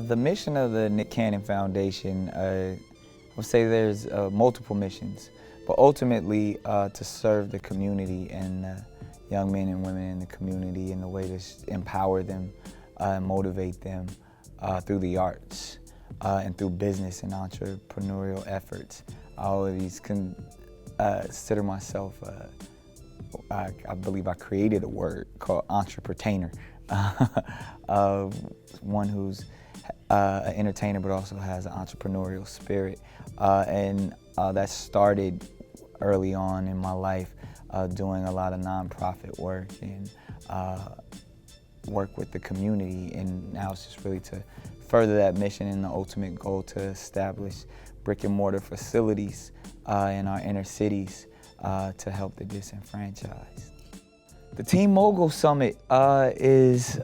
The mission of the Nick Cannon Foundation, I would say there's multiple missions, but ultimately to serve the community and young men and women in the community in a way to empower them and motivate them through the arts and through business and entrepreneurial efforts. I always consider myself, I believe I created a word called entrepreneur. One who's an entertainer but also has an entrepreneurial spirit. That started early on in my life doing a lot of nonprofit work and work with the community, and now it's just really to further that mission and the ultimate goal to establish brick and mortar facilities in our inner cities to help the disenfranchised. The Teen Mogul Summit is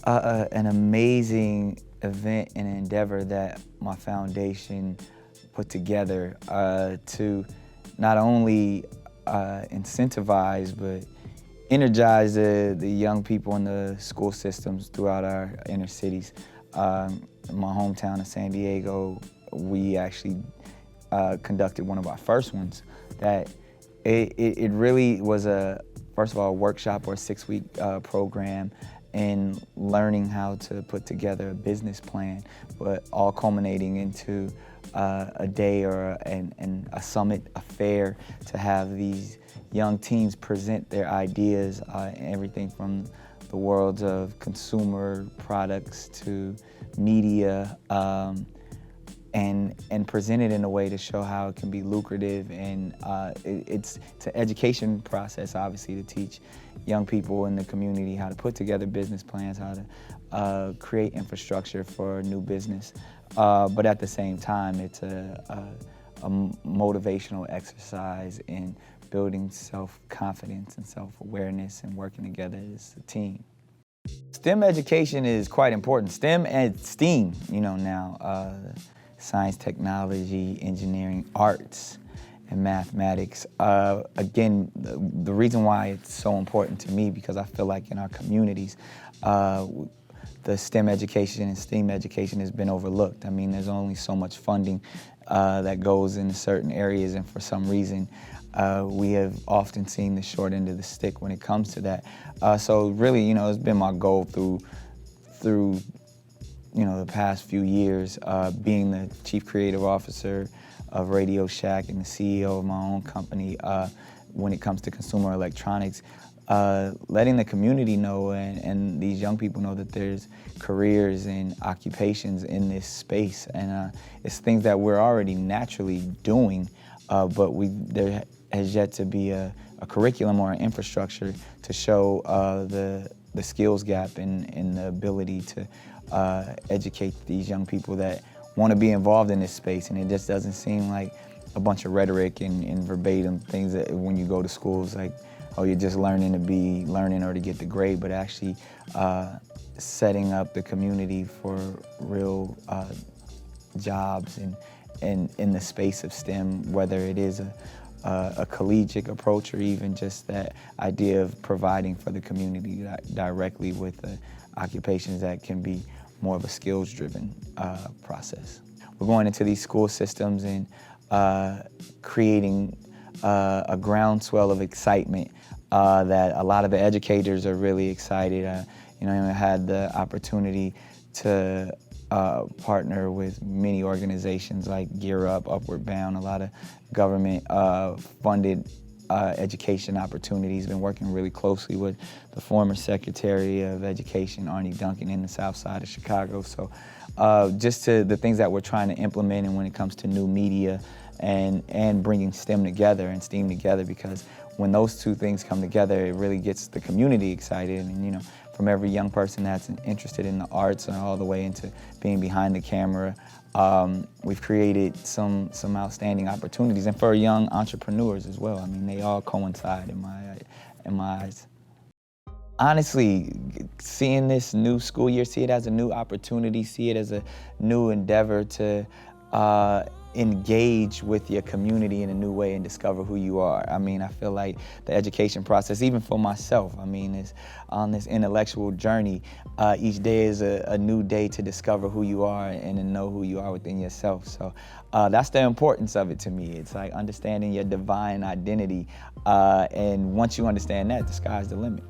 an amazing event and endeavor that my foundation put together to not only incentivize but energize the young people in the school systems throughout our inner cities. In my hometown of San Diego, we actually conducted one of our first ones that it really was first of all, a workshop or a 6-week program in learning how to put together a business plan, but all culminating into a day or a summit, a fair, to have these young teens present their ideas, everything from the worlds of consumer products to media, and present it in a way to show how it can be lucrative. And it's an education process, obviously, to teach young people in the community how to put together business plans, how to create infrastructure for new business. But at the same time, it's a motivational exercise in building self-confidence and self-awareness and working together as a team. STEM education is quite important. STEM and STEAM, now. Science, technology, engineering, arts, and mathematics. Again, the reason why it's so important to me, because I feel like in our communities, the STEM education and STEAM education has been overlooked. I mean, there's only so much funding that goes into certain areas, and for some reason, we have often seen the short end of the stick when it comes to that. So really, it's been my goal through the past few years, being the Chief Creative Officer of Radio Shack and the CEO of my own company when it comes to consumer electronics, letting the community know and these young people know that there's careers and occupations in this space. And it's things that we're already naturally doing, but there has yet to be a curriculum or an infrastructure to show the skills gap and the ability to educate these young people that want to be involved in this space. And it just doesn't seem like a bunch of rhetoric and verbatim things that when you go to schools, like, oh, you're just learning to be learning or to get the grade, but actually setting up the community for real jobs and in the space of STEM, whether it is a collegiate approach or even just that idea of providing for the community directly with occupations that can be more of a skills-driven process. We're going into these school systems and creating a groundswell of excitement that a lot of the educators are really excited. I had the opportunity to partner with many organizations like Gear Up, Upward Bound, a lot of government funded education opportunities. Been working really closely with the former Secretary of Education, Arne Duncan, in the South Side of Chicago. So just to the things that we're trying to implement, and when it comes to new media and bringing STEM together and STEAM together, because when those two things come together, it really gets the community excited. And from every young person that's interested in the arts and all the way into being behind the camera, we've created some outstanding opportunities, and for young entrepreneurs as well. I mean, they all coincide in my eyes. Honestly, seeing this new school year, see it as a new opportunity, see it as a new endeavor to engage with your community in a new way and discover who you are. I mean, I feel like the education process, even for myself, I mean, is on this intellectual journey. Each day is a new day to discover who you are and to know who you are within yourself. So that's the importance of it to me. It's like understanding your divine identity. And once you understand that, the sky's the limit.